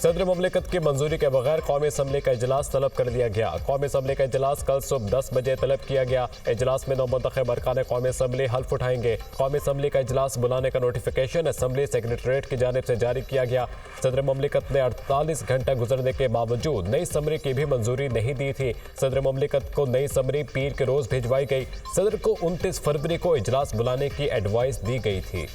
सदर मुमलिकत की मंजूरी के बगैर कौमी असम्बली का इजलास तलब कर दिया गया। कौमी असम्बली का इजलास कल सुबह 10 बजे तलब किया गया। इजलास में नौमुंतखब अरकान कौमी असम्बली हल्फ उठाएंगे। कौमी असम्बली का इजलास बुलाने का नोटिफिकेशन असम्बली सेक्रेटरीट की जानिब से जारी किया गया। सदर मुमलिकत ने 48 घंटा गुजरने के बावजूद नई समरी की भी मंजूरी नहीं दी थी। सदर मुमलिकत को नई समरी पीर के रोज भिजवाई गई। सदर को 29 फरवरी को इजलास बुलाने की एडवाइस दी गई थी।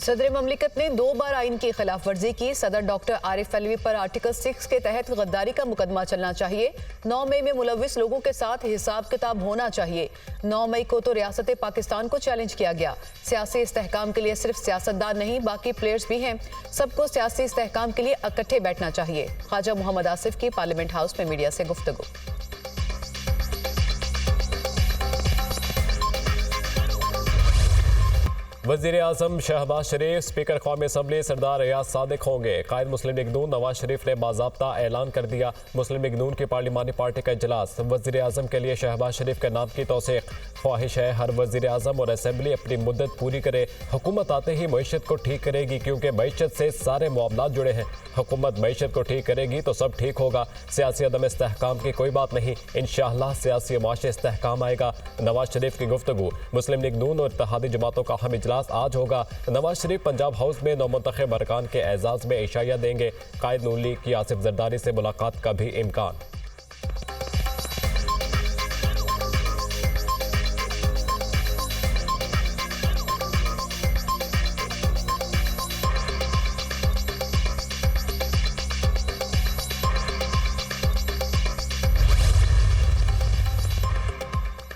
सदर ममलिकत ने 2 बार आइन की खिलाफ वर्जी की। सदर डॉक्टर आरिफ अलवी पर आर्टिकल 6 के तहत गद्दारी का मुकदमा चलना चाहिए। 9 मई में मुलविस लोगों के साथ हिसाब किताब होना चाहिए। 9 मई को तो रियासत पाकिस्तान को चैलेंज किया गया। सियासी इस्तेहकाम के लिए सिर्फ सियासतदान नहीं, बाकी प्लेयर्स भी हैं। सबको सियासी इस्तेहकाम के लिए इकट्ठे बैठना चाहिए। ख्वाजा मोहम्मद आसिफ की पार्लियामेंट हाउस में मीडिया से गुफ्तगू। वज़ीर आज़म शहबाज शरीफ स्पीकर कौमी असम्बली सरदार रियाज सादिक होंगे। कायद मुस्लिम लीग नून नवाज शरीफ ने बाज़ाब्ता ऐलान कर दिया। मुस्लिम लीग नून की पार्लिमानी पार्टी का इजलास। वज़ीर आज़म के लिए शहबाज शरीफ के नाम की तौसीक। ख्वाहिश है हर वज़ीर आज़म और असम्बली अपनी मुद्दत पूरी करे। हुकूमत आते ही मईशत को ठीक करेगी, क्योंकि मईशत से सारे मामलात जुड़े हैं। हुकूमत मईशत को ठीक करेगी तो सब ठीक होगा। सियासी अदम इस्तेहकाम की कोई बात नहीं, इंशाअल्लाह सियासी और माशी इस्तेहकाम आएगा। नवाज शरीफ की गुफ्तगू। मुस्लिम लीग नून और इत्तेहादी जमातों का अहम इजलास आज होगा। नवाज शरीफ पंजाब हाउस में नौमुंतखब अरकान के एजाज में इशाया देंगे। कायद नून लीग की आसिफ जरदारी से मुलाकात का भी इम्कान।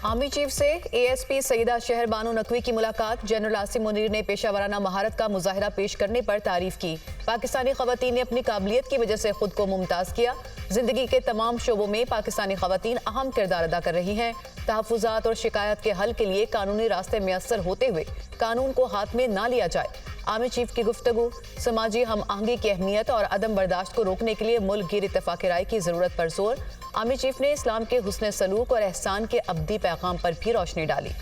आर्मी चीफ से एएसपी सईदा शहर बानो नकवी की मुलाकात। जनरल आसिम मुनीर ने पेशावराना महारत का मुजाहिरा पेश करने पर तारीफ की। पाकिस्तानी खवातीन ने अपनी काबिलियत की वजह से खुद को मुमताज किया। जिंदगी के तमाम शोबों में पाकिस्तानी खवातीन अहम किरदार अदा कर रही हैं। तहफ़्फ़ुज़ात और शिकायत के हल के लिए कानूनी रास्ते मैसर होते हुए कानून को हाथ में ना लिया जाए। आर्मी चीफ की गुफ्तगू। समाजी हम आहंगी की अहमियत और अदम बर्दाश्त को रोकने के लिए मुल्क गिर इत्तेफाक राय की जरूरत पर जोर। आर्मी चीफ ने इस्लाम के हुस्न सलूक और एहसान के अब्दी पैगाम पर भी रोशनी डाली।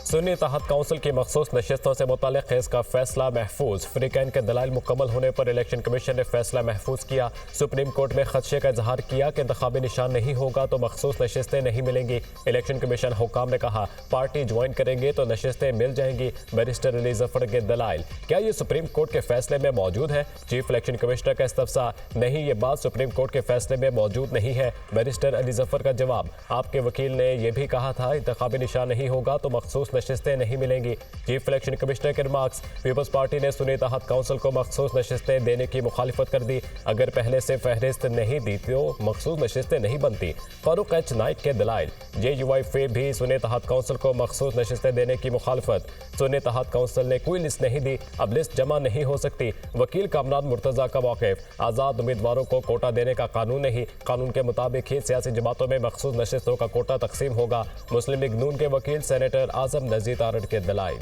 सुन्नी तहत काउंसिल की मखसूस नशिस्तों से मुताल्लिक़ केस का फैसला महफूज। फ्रीकैन के दलाइल मुकम्मल होने पर इलेक्शन कमीशन ने फैसला महफूज किया। सुप्रीम कोर्ट में खदशे का इजहार किया कि इंतखाबी निशान नहीं होगा तो मखसूस नशिस्तें नहीं मिलेंगी। इलेक्शन कमीशन हुक्काम ने कहा पार्टी ज्वाइन करेंगे तो नशिस्तें मिल जाएंगी। बैरिस्टर अली जफर के दलाइल। क्या ये सुप्रीम कोर्ट के फैसले में मौजूद है? चीफ इलेक्शन कमिश्नर का इस्तफसार। नहीं, ये बात सुप्रीम कोर्ट के फैसले में मौजूद नहीं है। बैरिस्टर अली जफर का जवाब। आपके वकील ने यह भी कहा था इंतखाबी निशान नहीं होगा तो मखसूस नशिस्तें नहीं मिलेंगी। चीफ इलेक्शन कमिश्नर के रिमार्क्स। पीपल्स पार्टी ने सुन्नी तहत काउंसिल को मखसूस नशिस्तें देने की मुखालिफत कर दी। अगर पहले से फहरिस्त नहीं दी तो मखसूस नशिस्तें नहीं बनती। फारूक एच नाइक के दलाइल। JUIF भी सुन्नी तहत काउंसिल को मखसूस नशिस्तें देने की मुखालिफत। सुन्नी तहत काउंसिल ने कोई लिस्ट नहीं दी, अब लिस्ट जमा नहीं हो सकती। वकील कामरान मुर्तजा का मौक़िफ़। आज़ाद उम्मीदवारों को कोटा देने का कानून नहीं, कानून के मुताबिक ही सियासी जमातों में मखसूस नशिस्तों का कोटा तकसीम होगा। मुस्लिम लीग नून के वकील सेनेटर आज़म नज़ीर तारड़ के दलाइल।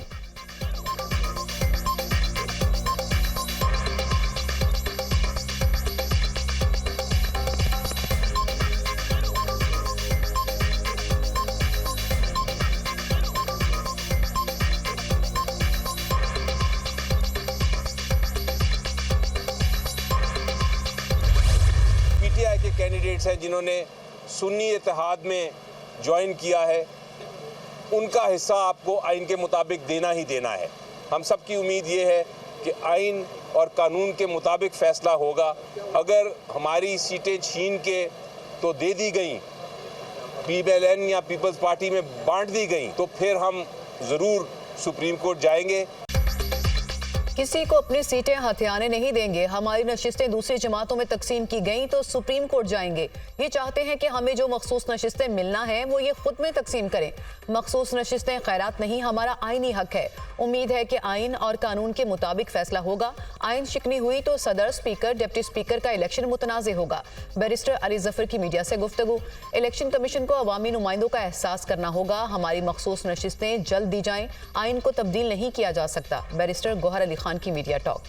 PTI के कैंडिडेट्स हैं जिन्होंने सुन्नी इत्तेहाद में ज्वाइन किया है, उनका हिस्सा आपको आइन के मुताबिक देना ही देना है। हम सब की उम्मीद ये है कि आइन और कानून के मुताबिक फ़ैसला होगा। अगर हमारी सीटें छीन के तो दे दी गई, PLN या पीपल्स पार्टी में बांट दी गई, तो फिर हम ज़रूर सुप्रीम कोर्ट जाएंगे। किसी को अपनी सीटें हथियाने नहीं देंगे। हमारी नशिस्तें दूसरी जमातों में तकसीम की गईं तो सुप्रीम कोर्ट जाएंगे। ये चाहते हैं कि हमें जो मखसूस नशिस्तें मिलना है वो ये खुद में तकसीम करें। मखसूस नशिस्तें खैरात नहीं, हमारा आईनी हक है। उम्मीद है कि आइन और कानून के मुताबिक फैसला होगा। आइन शिकनी हुई तो सदर, स्पीकर, डिप्टी स्पीकर का इलेक्शन मुतनाज़ होगा। बैरिस्टर अली जफर की मीडिया से गुफ्तगू। इलेक्शन कमीशन को अवामी नुमाइंदों का एहसास करना होगा। हमारी मखसूस नशिस्तें जल्द दी जाएं, आइन को तब्दील नहीं किया जा सकता। बैरिस्टर गौहर अली खान की मीडिया टॉक।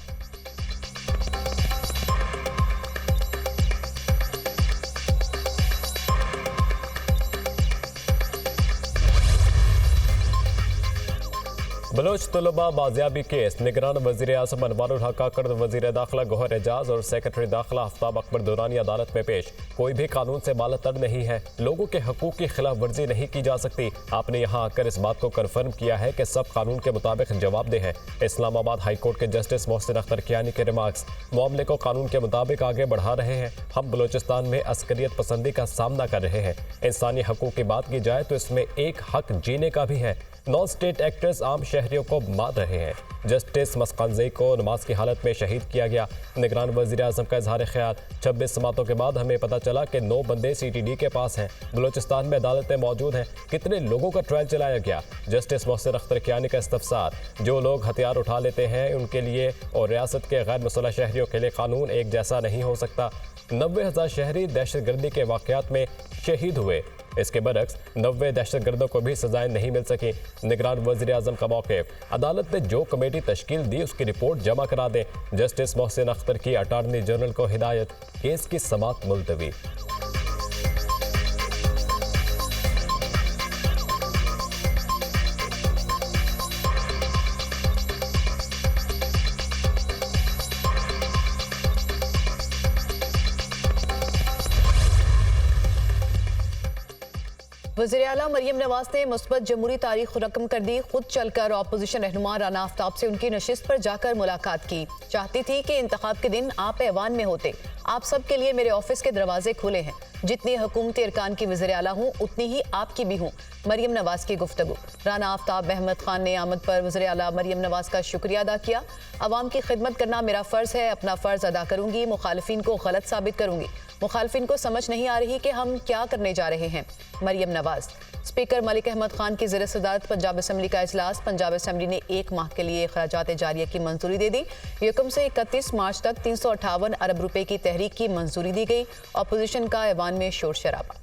बलोच तलबा बाजियाबी केस निगरान वजीर आज़म अनवारुल हक काकड़, वजीर दाखिला गौहर एजाज और सेक्रेटरी दाखिला आफ्ताब अकबर दुरानी अदालत में पेश। कोई भी कानून से बालातर नहीं है, लोगों के हकूक की खिलाफ वर्जी नहीं की जा सकती। आपने यहाँ आकर इस बात को कन्फर्म किया है कि सब कानून के मुताबिक जवाबदेह हैं। इस्लामाबाद हाई कोर्ट के जस्टिस मोहसिन अख्तर कियानी के रिमार्क्स, मामले को कानून के मुताबिक आगे बढ़ा रहे हैं। हम बलोचिस्तान में अस्करियत पसंदी का सामना कर रहे हैं। इंसानी हकूक की बात की जाए तो इसमें एक हक जीने का भी है। नॉन स्टेट एक्टर्स आम शहरियों को मार रहे हैं। जस्टिस मस्कानजई को नमाज की हालत में शहीद किया गया। निगरान वज़ीर आज़म का इजहार ख्याल, 26 समातों के बाद हमें पता चला कि 9 बंदे CTD के पास हैं। बलोचिस्तान में अदालतें मौजूद हैं, कितने लोगों का ट्रायल चलाया गया। जस्टिस मोहसिन अख्तर कियानी का इस्तफसार, जो लोग हथियार उठा लेते हैं उनके लिए और रियासत के गैर मुसल्लह शहरियों के लिए कानून एक जैसा नहीं हो सकता। 90,000 शहरी दहशतगर्दी के वाक़यात में शहीद हुए। इसके बरक्स 90 दहशतगर्दों को भी सजाएं नहीं मिल सकी। निगरान वज़ीर आज़म का मौक़िफ़, अदालत ने जो कमेटी तश्कील दी उसकी रिपोर्ट जमा करा दें। जस्टिस मोहसिन अख्तर की अटॉर्नी जनरल को हिदायत, केस की समाअत मुलतवी। वज़ीर आला मरियम नवाज ने मुस्बत जमहूरी तारीख रकम कर दी। खुद चलकर अपोजिशन रहनुमा राना आफ्ताब से उनकी नशिस्त पर जाकर मुलाकात की। चाहती थी कि इंतखाब के दिन आप ऐवान में होते। आप सब के लिए मेरे ऑफिस के दरवाजे खुले हैं। जितनी हुकूमती अरकान की वज़ीर आला हूँ उतनी ही आपकी भी हूँ। मरियम नवाज की गुफ्तगू। राना आफ्ताब अहमद खान ने आमद पर वज़ीर आला मरियम नवाज का शुक्रिया अदा किया। अवाम की खिदमत करना मेरा फ़र्ज़ है, अपना फ़र्ज़ अदा करूँगी। मुखालिफिन को गलत साबित करूँगी। मुखालिफिन को समझ नहीं आ रही कि हम क्या करने जा रहे हैं। मरियम नवाज। स्पीकर मलिक अहमद खान की ज़ेर सदारत पंजाब असम्बली का इजलास। पंजाब असम्बली ने 1 माह के लिए खराजात जारिया की मंजूरी दे दी। यकम से 31 मार्च तक 358 अरब रुपए की तहरीक की मंजूरी दी गई। अपोजिशन का ऐवान में शोर शराबा।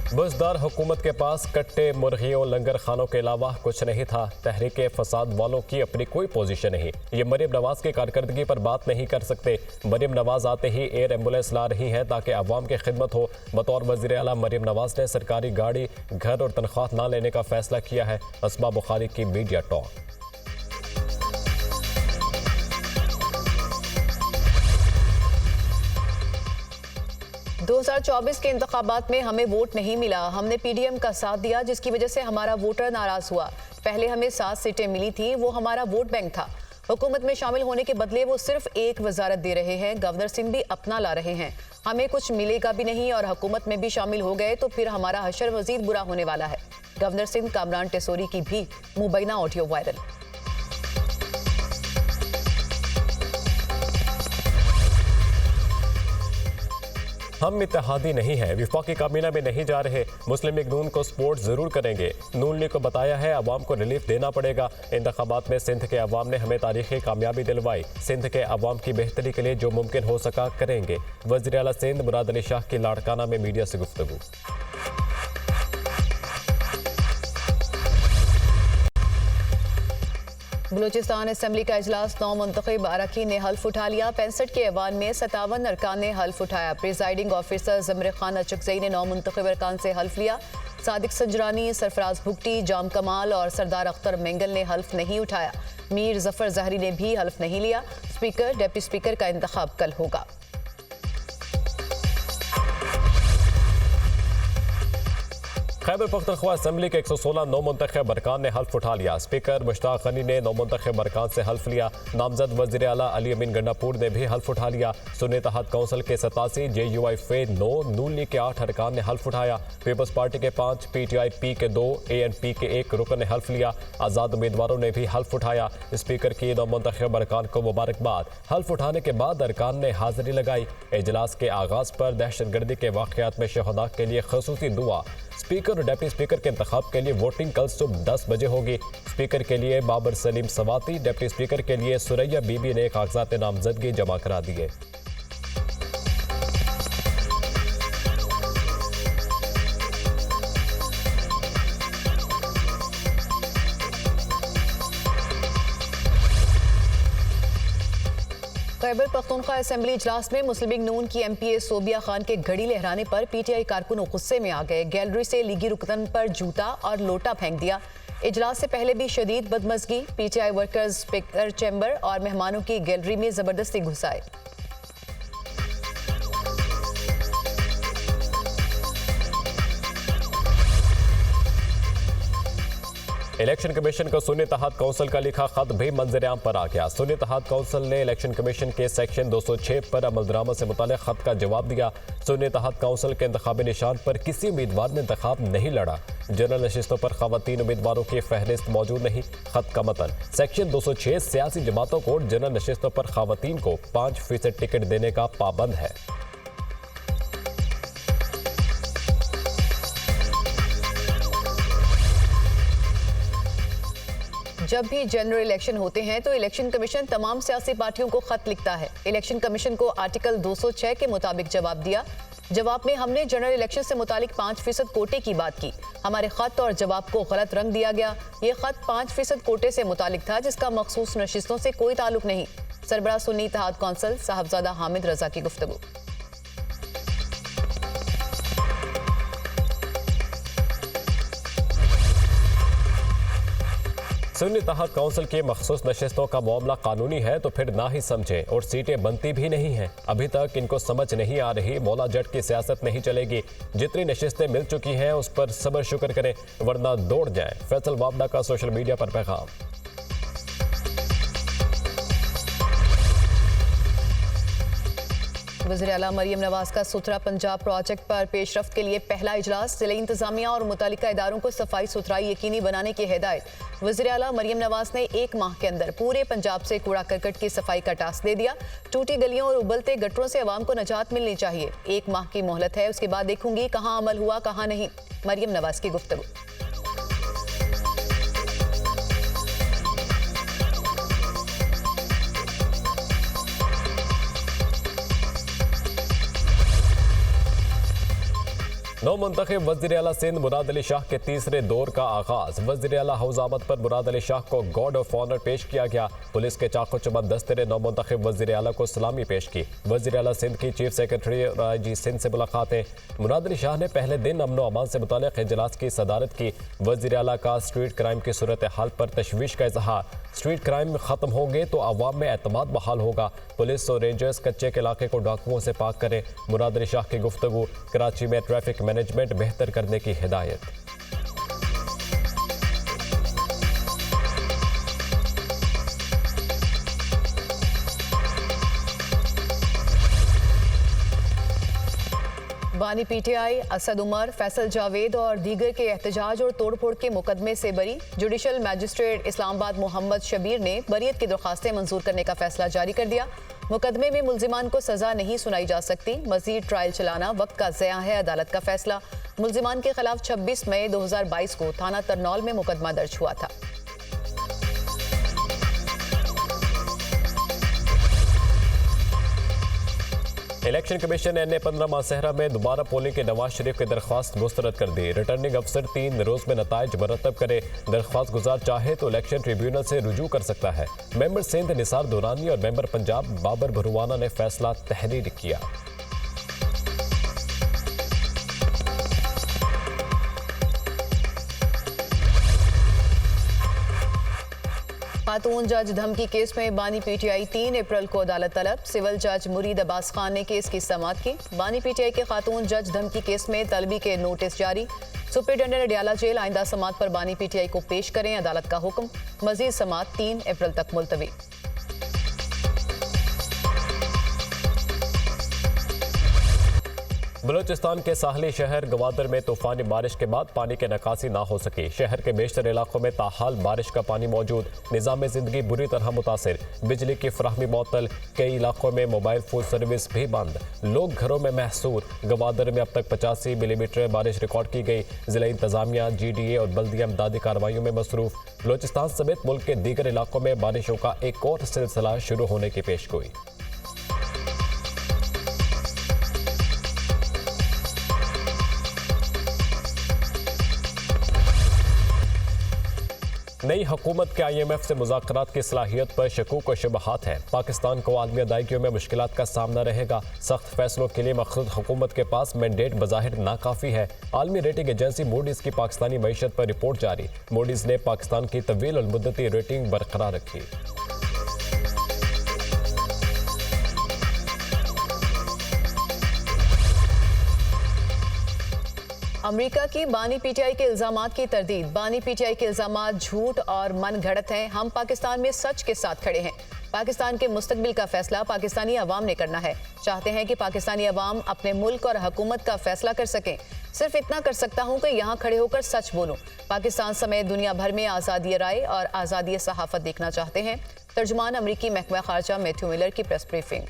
बुज़दार हुकूमत के पास कट्टे, मुर्गियों, लंगर खानों के अलावा कुछ नहीं था। तहरीक फसाद वालों की अपनी कोई पोजीशन नहीं। ये मरियम नवाज की कारकर्दगी पर बात नहीं कर सकते। मरियम नवाज आते ही एयर एम्बुलेंस ला रही हैं ताकि अवाम की खिदमत हो। बतौर वज़ीर आला मरियम नवाज ने सरकारी गाड़ी, घर और तनख्वाह ना लेने का फैसला किया है। असमा बुखारी की मीडिया टॉक। 2024 के इंतखाबात में हमें वोट नहीं मिला। हमने PDM का साथ दिया, जिसकी वजह से हमारा वोटर नाराज हुआ। पहले हमें 7 सीटें मिली थी, वो हमारा वोट बैंक था। हुकूमत में शामिल होने के बदले वो सिर्फ एक वजारत दे रहे हैं। गवर्नर सिंह भी अपना ला रहे हैं। हमें कुछ मिलेगा भी नहीं और हुकूमत में भी शामिल हो गए तो फिर हमारा हशर मजीद बुरा होने वाला है। गवर्नर सिंह कामरान टेसोरी की भी मुबैना ऑडियो वायरल। हम इत्तेहादी नहीं हैं, विफाकी काबीना में नहीं जा रहे। मुस्लिम लीग नून को सपोर्ट जरूर करेंगे। नून लीग को बताया है अवाम को रिलीफ देना पड़ेगा। इंतखाबात में सिंध के अवाम ने हमें तारीखी कामयाबी दिलवाई। सिंध के अवाम की बेहतरी के लिए जो मुमकिन हो सका करेंगे। वज़ीर आला सिंध मुराद अली शाह की लाड़काना में मीडिया से गुफ्तगू। बलूचिस्तान असम्बली का इजलास 9 मुंतखब अरकान ने हल्फ उठा लिया। 65 के ऐवान में 57 अरकान ने हल्फ उठाया। प्रिजाइडिंग ऑफिसर जमर खान अचकजई ने 9 मुंतखब अरकान से हल्फ लिया। सादिक संजरानी, सरफराज भुगटी, जाम कमाल और सरदार अख्तर मेंगल ने हल्फ नहीं उठाया। मीर जफर जहरी ने भी हल्फ नहीं लिया। स्पीकर, डिप्टी स्पीकर का इंतखाब कल होगा। खैबर पख्तूनख्वा असम्बली के 116 नौ मुंतखब अरकान ने हल्फ उठा लिया। स्पीकर मुश्ताक गनी ने 9 मुंतखब अरकान से हल्फ लिया। नामजद वज़ीर आला अली अमीन गंडापुर ने भी हल्फ उठा लिया। सुन्नी तहत कौंसिल के 87, JUI फे 9, नून लीग के 8 अरकान ने हल्फ उठाया। पीपल्स पार्टी के 5, PTI P के 2, ANP के 1 रुकन ने हल्फ लिया। आज़ाद उम्मीदवारों ने भी हल्फ उठाया। स्पीकर की 9 मुंतखब अरकान को मुबारकबाद। हल्फ उठाने के बाद अरकान ने हाजिरी लगाई। इजलास के आगाज़ पर दहशतगर्दी के वाक़यात में शहदा के लिए खसूसी दुआ। स्पीकर और डिप्टी स्पीकर के इंतखाब के लिए वोटिंग कल सुबह 10 बजे होगी। स्पीकर के लिए बाबर सलीम सवाती, डिप्टी स्पीकर के लिए सुरैया बीबी ने कागजात नामजदगी जमा करा दिए। खैबर पख्तूनख्वा असेंबली इजलास में मुस्लिम लीग नून की एमपीए सोबिया खान के घड़ी लहराने पर पीटीआई कारकुन गुस्से में आ गए। गैलरी से लीगी रुकन पर जूता और लोटा फेंक दिया। इजलास से पहले भी शदीद बदमज़गी। पीटीआई वर्कर्स स्पीकर चैम्बर और मेहमानों की गैलरी में जबरदस्ती घुस आए। इलेक्शन कमीशन को सुन्नी इत्तेहाद काउंसिल का लिखा खत भी मंजर-ए-आम पर आ गया। सुन्नी इत्तेहाद काउंसिल ने इलेक्शन कमीशन के सेक्शन 206 पर अमलदरामद से मुताल्लिक खत का जवाब दिया। सुन्नी इत्तेहाद काउंसिल के इंतखाबी निशान पर किसी उम्मीदवार ने इंतखाब नहीं लड़ा। जनरल नशिस्तों पर खवातीन उम्मीदवारों की फहरिस्त मौजूद नहीं। खत का मतन सेक्शन 206 सियासी जमातों को जनरल नशिस्तों पर खवातीन को 5% टिकट देने का पाबंद है। जब भी जनरल इलेक्शन होते हैं तो इलेक्शन कमीशन तमाम सियासी पार्टियों को खत लिखता है। इलेक्शन कमीशन को आर्टिकल 206 के मुताबिक जवाब दिया। जवाब में हमने जनरल इलेक्शन से मुतालिक 5% कोटे की बात की। हमारे खत और जवाब को गलत रंग दिया गया। ये खत 5% कोटे से मुतालिक था, जिसका मखसूस नशिस्तों से कोई ताल्लुक नहीं। सरबराह सुन्नी इत्तेहाद काउंसिल साहबजादा हामिद रजा की गुफ्तगू। सुन्नी इत्तेहाद काउंसिल की मखसूस नशिस्तों का मामला कानूनी है तो फिर ना ही समझे और सीटें बनती भी नहीं हैं। अभी तक इनको समझ नहीं आ रही मौला जट की सियासत नहीं चलेगी। जितनी नशिस्तें मिल चुकी हैं उस पर सब्र शुक्र करें वरना दौड़ जाएं। फैसल वाबदा का सोशल मीडिया पर पैगाम। वज़ीर आला मरियम नवाज का सुथरा पंजाब प्रोजेक्ट पर पेशरफ्त के लिए पहला इजलास। जिले इंतजामिया और मुतालिका इदारों को सफाई सुथराई यकीनी बनाने की हिदायत। वज़ीर आला मरियम नवाज ने 1 माह के अंदर पूरे पंजाब से कूड़ा करकट की सफाई का टास्क दे दिया। टूटी गलियों और उबलते गटरों से अवाम को निजात मिलनी चाहिए। 1 माह की मोहलत है, उसके बाद देखूंगी कहाँ अमल हुआ कहाँ नहीं। मरियम नवाज की गुफ्तगू। नौ मुंतखब वज़ीर आला सिंध मुराद अली शाह के तीसरे दौर का आगाज। वज़ीर आला हौज़ आमद पर मुराद अली शाह को गार्ड ऑफ ऑनर पेश किया गया। पुलिस के चाको चबंद दस्ते ने नौ मुंतखब वज़ीर आला को सलामी पेश की। वज़ीर आला सिंध की चीफ सेक्रेटरी और IG सिंध से मुलाकातें। मुराद अली शाह ने पहले दिन अमन व अमान से मुताल्लिक़ इजलास की सदारत की। वज़ीर आला का स्ट्रीट क्राइम की सूरत हाल पर तशवीश का इजहार। स्ट्रीट क्राइम खत्म होंगे तो अवाम में एतमाद बहाल होगा। पुलिस और रेंजर्स कच्चे के इलाके को डाकुओं से पाक करें। मुराद अली शाह की गुफ्तगू। कराची में ट्रैफिक मैनेजमेंट बेहतर करने की हिदायत। बानी पीटीआई असद उमर, फैसल जावेद और दीगर के एहतजाज और तोड़फोड़ के मुकदमे से बरी। जुडिशल मैजिस्ट्रेट इस्लामाबाद मोहम्मद शबीर ने बरीयत की दरख्वास्तें मंजूर करने का फैसला जारी कर दिया। मुकदमे में मुल्जिमान को सजा नहीं सुनाई जा सकती। मजीद ट्रायल चलाना वक्त का ज़या है, अदालत का फैसला। मुल्जिमान के खिलाफ 26 मई 2022 को थाना तरनौल में मुकदमा दर्ज हुआ था। इलेक्शन कमीशन ने NA-15 मासहरा में दोबारा पोलिंग के नवाज शरीफ की दरख्वास्त मुस्तरद कर दी। रिटर्निंग अफसर 3 रोज में नताइज मरतब करे। दरख्वास्त गुजार चाहे तो इलेक्शन ट्रिब्यूनल से रुजू कर सकता है। मेंबर सिंध निसार दुरानी और मेंबर पंजाब बाबर भरुवाना ने फैसला तहरीर किया। खातून जज धमकी केस में बानी पीटीआई 3 अप्रैल को अदालत तलब। सिविल जज मुरीद अब्बास खान ने केस की समाअत की। बानी पीटीआई के खातून जज धमकी केस में तलबी के नोटिस जारी। सुपरिटेंडेंट अडियाला जेल आइंदा समाअत पर बानी पीटीआई को पेश करें, अदालत का हुक्म। मजीद समाअत 3 अप्रैल तक मुलतवी। बलूचिस्तान के साहली शहर गवादर में तूफानी बारिश के बाद पानी की निकासी ना हो सकी। शहर के बेशतर इलाकों में ताहाल बारिश का पानी मौजूद। निज़ाम जिंदगी बुरी तरह मुतासिर। बिजली की फराहमी मुअत्तल। कई इलाकों में मोबाइल फोन सर्विस भी बंद। लोग घरों में महसूर। गवादर में अब तक 85 मिलीमीटर बारिश रिकॉर्ड की गई। जिला इंतजामिया, GDA और बल्दिया इमदादी कार्रवाइयों में मसरूफ। बलूचिस्तान समेत मुल्क के दीगर इलाकों में बारिशों का एक और सिलसिला शुरू होने की पेशगोई। नई हुकूमत के IMF से मुज़ाकरात की सलाहियत पर शकूक व शुबहात है। पाकिस्तान को आलमी अदायगियों में मुश्किलात का सामना रहेगा। सख्त फैसलों के लिए मखसूस हुकूमत के पास मैंडेट बज़ाहिर नाकाफ़ी है। आलमी रेटिंग एजेंसी मूडीज़ की पाकिस्तानी मईशत पर रिपोर्ट जारी। मूडीज़ ने पाकिस्तान की तवील मुद्दती रेटिंग बरकरार रखी। अमेरिका की बानी पीटीआई के इल्जामात की तरदीद। बानी पीटीआई के इल्जामात झूठ और मन घड़त हैं। हम पाकिस्तान में सच के साथ खड़े हैं। पाकिस्तान के मुस्तकबिल का फैसला पाकिस्तानी अवाम ने करना है। चाहते हैं कि पाकिस्तानी अवाम अपने मुल्क और हुकूमत का फैसला कर सकें। सिर्फ इतना कर सकता हूं कि यहाँ खड़े होकर सच बोलूं। पाकिस्तान समेत दुनिया भर में आज़ादी राय और आज़ादी सहाफत देखना चाहते हैं। तर्जुमान अमरीकी महकमा खारजा मैथ्यू मिलर की प्रेस ब्रीफिंग।